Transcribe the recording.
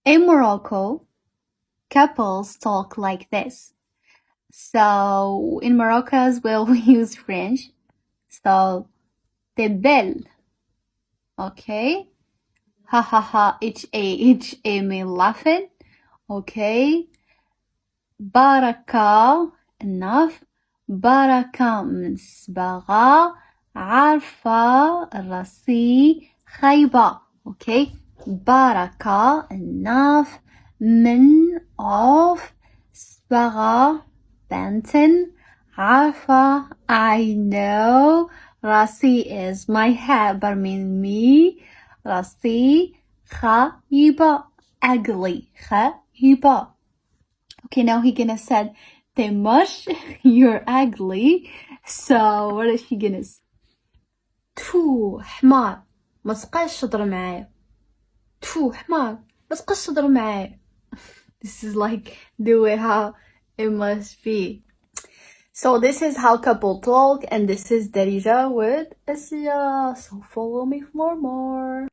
In Morocco, couples talk like this. So in Morocco as well, we use French. So t'es belle, okay? Ha ha ha, H-A mean laughing, okay? Baraka, enough. Baraka مصبغة عارفة راسي خايبة, okay? Baraka, enough. من of صبغة Benton, عارفة, I know. راسي is my head, but mean me. راسي خايبة, ugly, خايبة. Okay, now he gonna said, Temush, you're ugly. So what is she gonna say? تفو حمار ما تبقاش تهضر معايا. تفو حمار ما تبقاش تهضر معايا. This is like the way how it must be. So this is how couple talk, and this is Darija with Assia. So follow me for more.